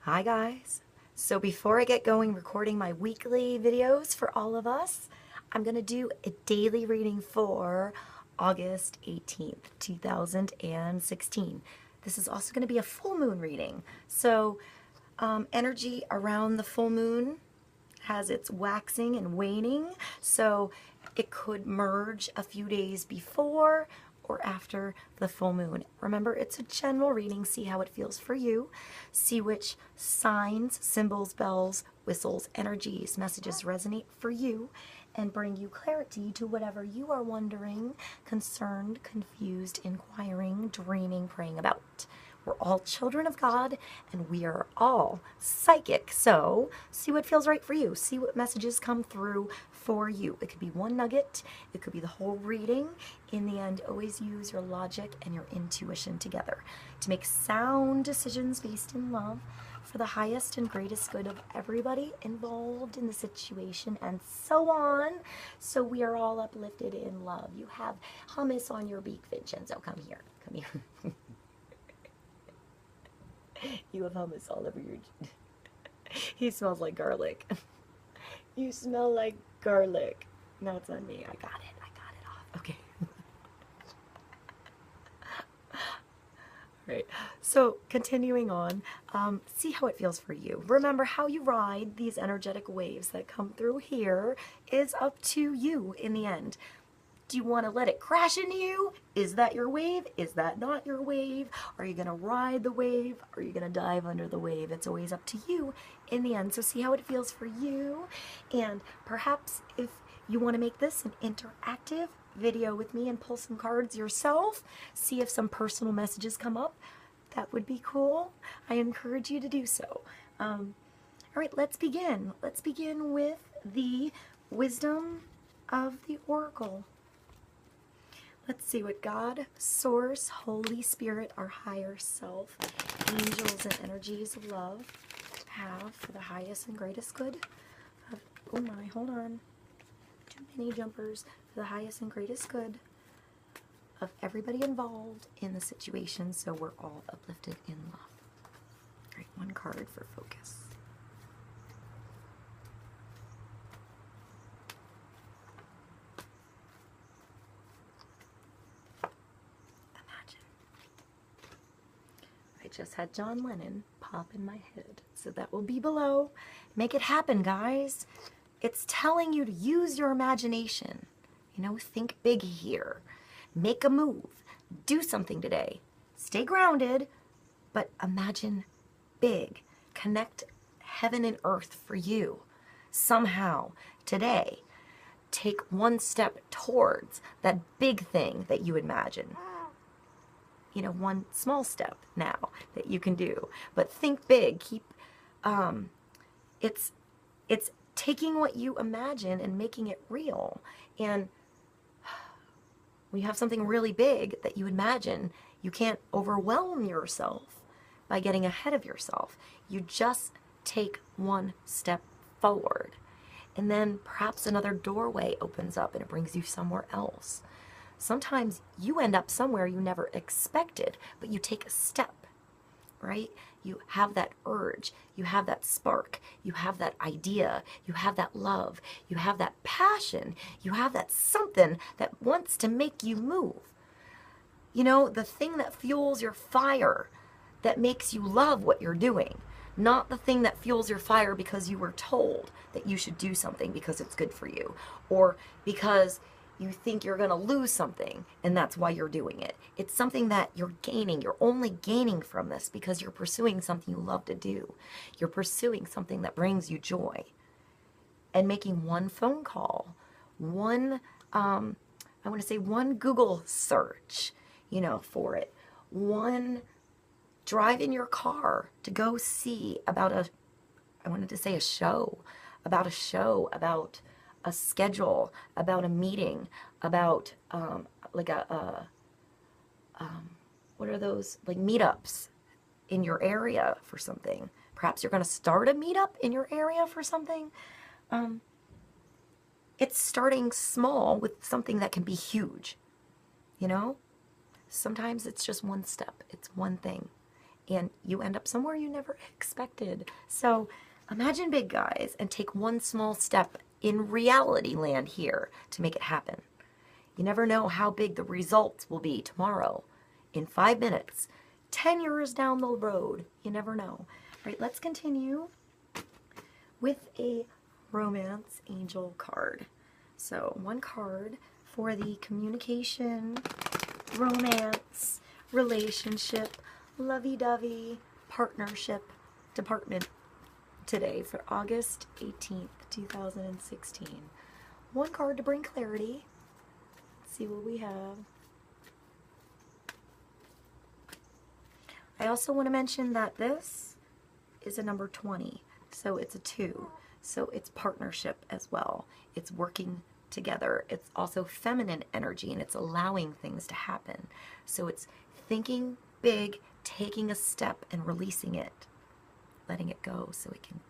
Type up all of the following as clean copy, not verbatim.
Hi guys. So before I get going recording my weekly videos for all of us, I'm going to do a daily reading for August 18th, 2016. This is also going to be a full moon reading. So energy around the full moon has its waxing and waning, so it could merge a few days before or after the full moon. Remember, it's a general reading. See how it feels for you. See which signs, symbols, bells, whistles, energies, messages resonate for you and bring you clarity to whatever you are wondering, concerned, confused, inquiring, dreaming, praying about. We're all children of God, and we are all psychic. So see what feels right for you. See what messages come through for you. It could be one nugget. It could be the whole reading. In the end, always use your logic and your intuition together to make sound decisions based in love for the highest and greatest good of everybody involved in the situation, and so on. So we are all uplifted in love. You have hummus on your beak, Vincenzo. Come here. Come here. You have hummus all over your... He smells like garlic. You smell like garlic. No, it's on me. I got it. I got it off. Okay. Right. So continuing on, see how it feels for you. Remember, how you ride these energetic waves that come through here is up to you in the end. Do you want to let it crash into you? Is that your wave? Is that not your wave? Are you going to ride the wave? Are you going to dive under the wave? It's always up to you in the end. So see how it feels for you. And perhaps if you want to make this an interactive video with me and pull some cards yourself, see if some personal messages come up, that would be cool. I encourage you to do so. All right, let's begin. Let's begin with the wisdom of the oracle. Let's see what God, Source, Holy Spirit, our higher self, angels and energies of love have for the highest and greatest good of, oh my, hold on, too many jumpers, for the highest and greatest good of everybody involved in the situation, so we're all uplifted in love. All right, one card for focus. I just had John Lennon pop in my head, so that will be below. Make it happen, guys. It's telling you to use your imagination. You know, think big here. Make a move. Do something today. Stay grounded, but imagine big. Connect heaven and earth for you. Somehow, today, take one step towards that big thing that you imagine. You know, one small step now that you can do, but think big. Keep it's taking what you imagine and making it real. And when you have something really big that you imagine, you can't overwhelm yourself by getting ahead of yourself. You just take one step forward, and then perhaps another doorway opens up and it brings you somewhere else. Sometimes you end up somewhere you never expected, but you take a step, right? You have that urge, you have that spark, you have that idea, you have that love, you have that passion, you have that something that wants to make you move. You know, the thing that fuels your fire, that makes you love what you're doing, not the thing that fuels your fire because you were told that you should do something because it's good for you, or because you think you're going to lose something and that's why you're doing it. It's something that you're gaining. You're only gaining from this because you're pursuing something you love to do. You're pursuing something that brings you joy. And making one phone call, one, I want to say one Google search, you know, for it. One drive in your car to go see about a, I wanted to say a show, about a schedule, about a meeting, about like what are those, like meetups in your area for something. Perhaps you're going to start a meetup in your area for something. It's starting small with something that can be huge, you know? Sometimes it's just one step. It's one thing. and you end up somewhere you never expected. So imagine big, guys, and take one small step in reality land here to make it happen. You never know how big the results will be tomorrow, in 5 minutes, 10 years down the road. You never know. All right, let's continue with a romance angel card. So one card for the communication, romance, relationship, lovey-dovey, partnership department today for August 18th, 2016. One card to bring clarity. Let's see what we have. I also want to mention that this is a number 20, so it's a 2. So it's partnership as well. It's working together. It's also feminine energy, and it's allowing things to happen. So it's thinking big, taking a step and releasing it, letting it go so it can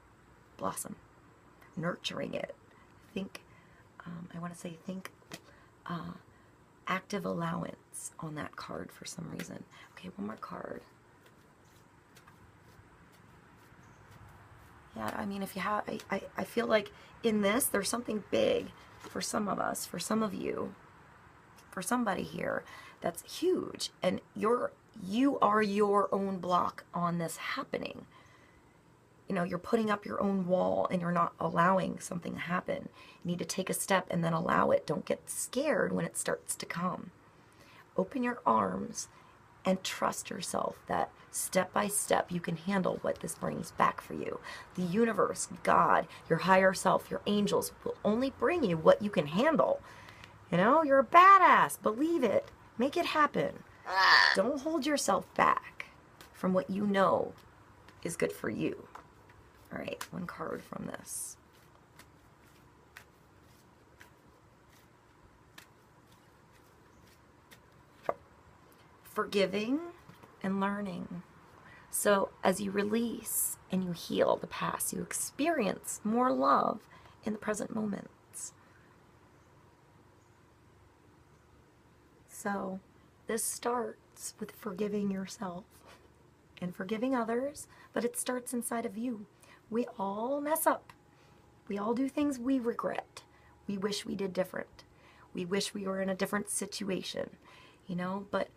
blossom, nurturing it. Think, I want to say think active allowance on that card for some reason. Okay, one more card. Yeah, I mean, if you have, I feel like in this, there's something big for some of us, for some of you, for somebody here that's huge, and you are your own block on this happening. You know, you're putting up your own wall and you're not allowing something to happen. You need to take a step and then allow it. Don't get scared when it starts to come. Open your arms and trust yourself that step by step you can handle what this brings back for you. The universe, God, your higher self, your angels will only bring you what you can handle. You know, you're a badass. Believe it. Make it happen. Don't hold yourself back from what you know is good for you. All right, one card from this. Forgiving and learning. So as you release and you heal the past, you experience more love in the present moments. So this starts with forgiving yourself and forgiving others, but it starts inside of you. We all mess up. We all do things we regret. We wish we did different. We wish we were in a different situation, you know, but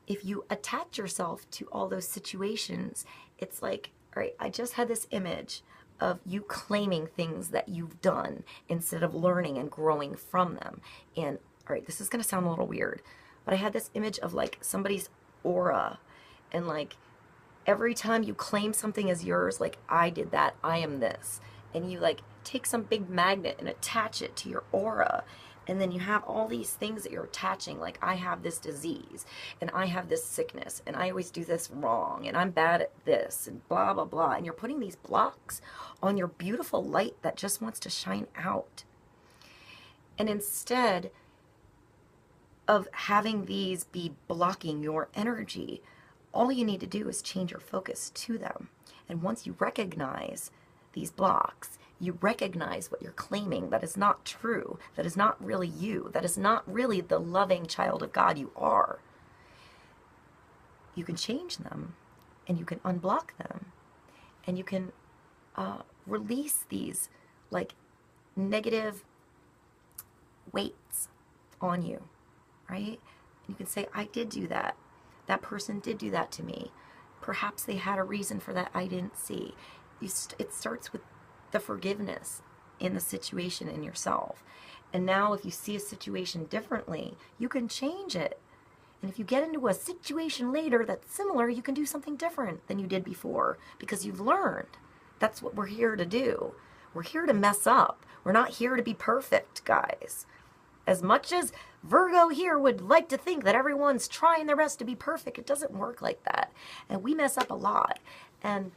if you attach yourself to all those situations, it's like, all right, I just had this image of you claiming things that you've done instead of learning and growing from them. And all right, this is going to sound a little weird, but I had this image of like somebody's aura, and like every time you claim something as yours, like I did that, I am this, and you like take some big magnet and attach it to your aura, and then you have all these things that you're attaching, like I have this disease, and I have this sickness, and I always do this wrong, and I'm bad at this, and blah, blah, blah, and you're putting these blocks on your beautiful light that just wants to shine out. And instead of having these be blocking your energy, all you need to do is change your focus to them. And once you recognize these blocks, you recognize what you're claiming that is not true, that is not really you, that is not really the loving child of God you are. You can change them, and you can unblock them, and you can release these like negative weights on you, right? And you can say, I did do that. That person did do that to me. Perhaps they had a reason for that I didn't see. It starts with the forgiveness in the situation in yourself. And now if you see a situation differently, you can change it. And if you get into a situation later that's similar, you can do something different than you did before because you've learned. That's what we're here to do. We're here to mess up. We're not here to be perfect, guys. As much as Virgo here would like to think that everyone's trying their best to be perfect, it doesn't work like that. And we mess up a lot. And,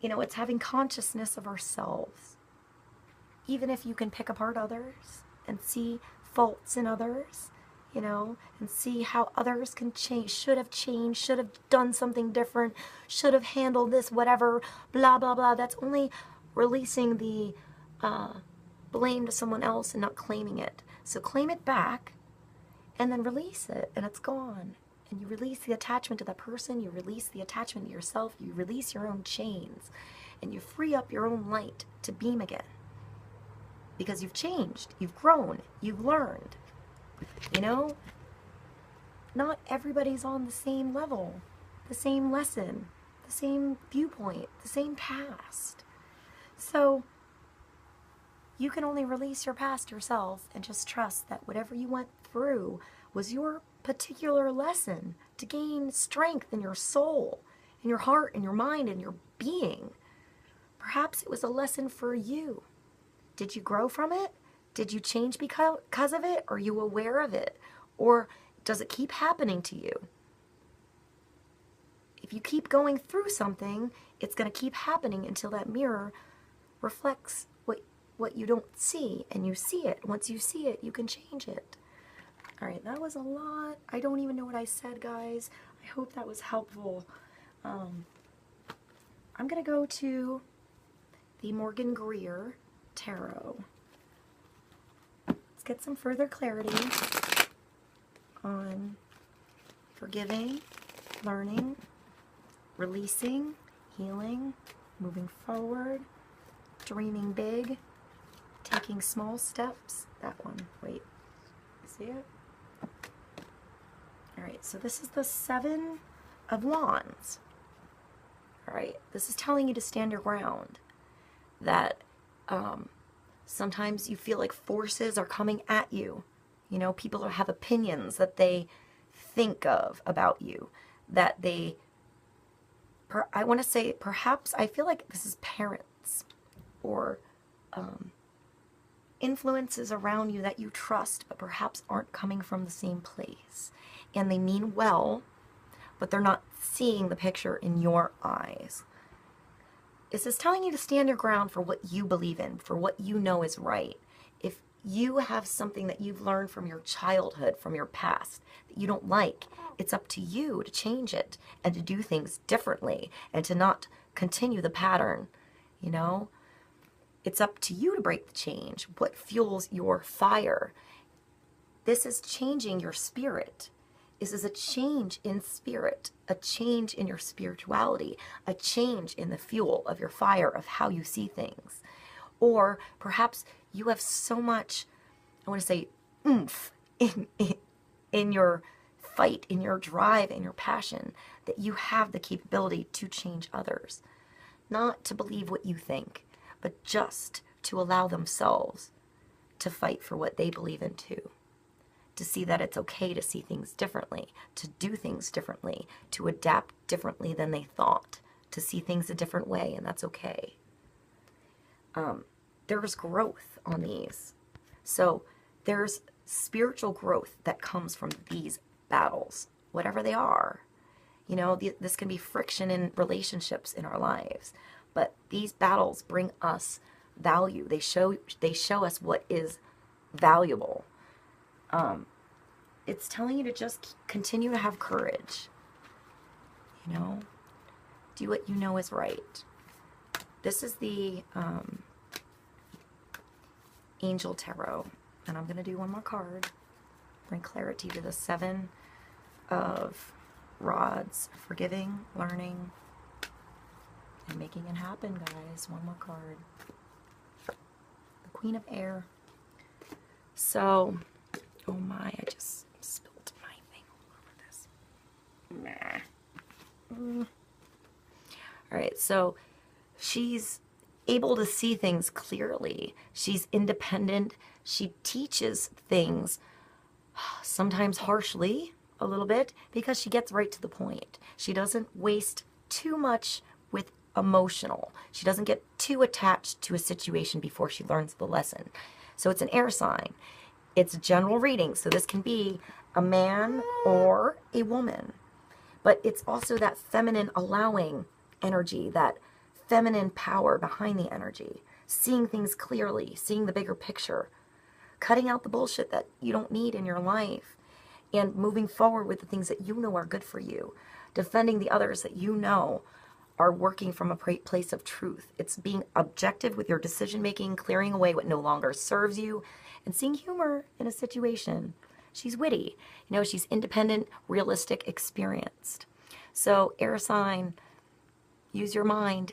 you know, it's having consciousness of ourselves. Even if you can pick apart others and see faults in others, you know, and see how others can change, should have done something different, should have handled this, whatever, blah, blah, blah. That's only releasing the blame to someone else and not claiming it. So claim it back and then release it, and it's gone. and you release the attachment to that person, you release the attachment to yourself, you release your own chains, and you free up your own light to beam again. Because you've changed, you've grown, you've learned. You know, not everybody's on the same level, the same lesson, the same viewpoint, the same past. So you can only release your past yourself and just trust that whatever you went through was your particular lesson to gain strength in your soul, in your heart, in your mind, in your being. Perhaps it was a lesson for you. Did you grow from it? Did you change because of it? Are you aware of it? Or does it keep happening to you? If you keep going through something, it's going to keep happening until that mirror reflects what you don't see, and you see it. Once you see it, you can change it. All right, that was a lot. I don't even know what I said, guys. I hope that was helpful. I'm going to go to the Morgan Greer Tarot. Let's get some further clarity on forgiving, learning, releasing, healing, moving forward, dreaming big, taking small steps. That one, wait, see it? All right, so this is the Seven of Wands. All right, this is telling you to stand your ground, that sometimes you feel like forces are coming at you. You know, people have opinions that they think of about you, that they, I want to say, perhaps, I feel like this is parents or influences around you that you trust, but perhaps aren't coming from the same place. And they mean well, but they're not seeing the picture in your eyes. This is telling you to stand your ground for what you believe in, for what you know is right. If you have something that you've learned from your childhood, from your past, that you don't like, it's up to you to change it and to do things differently and to not continue the pattern, you know? It's up to you to break the change. What fuels your fire? This is changing your spirit. This is a change in spirit, a change in your spirituality, a change in the fuel of your fire, of how you see things. Or perhaps you have so much, I want to say, oomph in your fight, in your drive, in your passion, that you have the capability to change others. Not to believe what you think, but just to allow themselves to fight for what they believe in too. To see that it's okay to see things differently, to do things differently, to adapt differently than they thought, to see things a different way, and that's okay. There's growth on these. So there's spiritual growth that comes from these battles, whatever they are. You know, this can be friction in relationships in our lives. But these battles bring us value. They show us what is valuable. It's telling you to just continue to have courage. You know, do what you know is right. This is the Angel Tarot, and I'm going to do one more card. Bring clarity to the Seven of Rods, forgiving, learning, and making it happen, guys. One more card. The Queen of Air. So, oh my, I just spilled my thing all over this. Alright, so she's able to see things clearly. She's independent. She teaches things, sometimes harshly, a little bit, because she gets right to the point. She doesn't waste too much with emotional. She doesn't get too attached to a situation before she learns the lesson. So it's an air sign. It's a general reading, so this can be a man or a woman. But it's also that feminine allowing energy, that feminine power behind the energy, seeing things clearly, seeing the bigger picture, cutting out the bullshit that you don't need in your life, and moving forward with the things that you know are good for you, defending the others that you know are working from a place of truth. It's being objective with your decision making, clearing away what no longer serves you, and seeing humor in a situation. She's witty. You know, she's independent, realistic, experienced. So air sign, use your mind.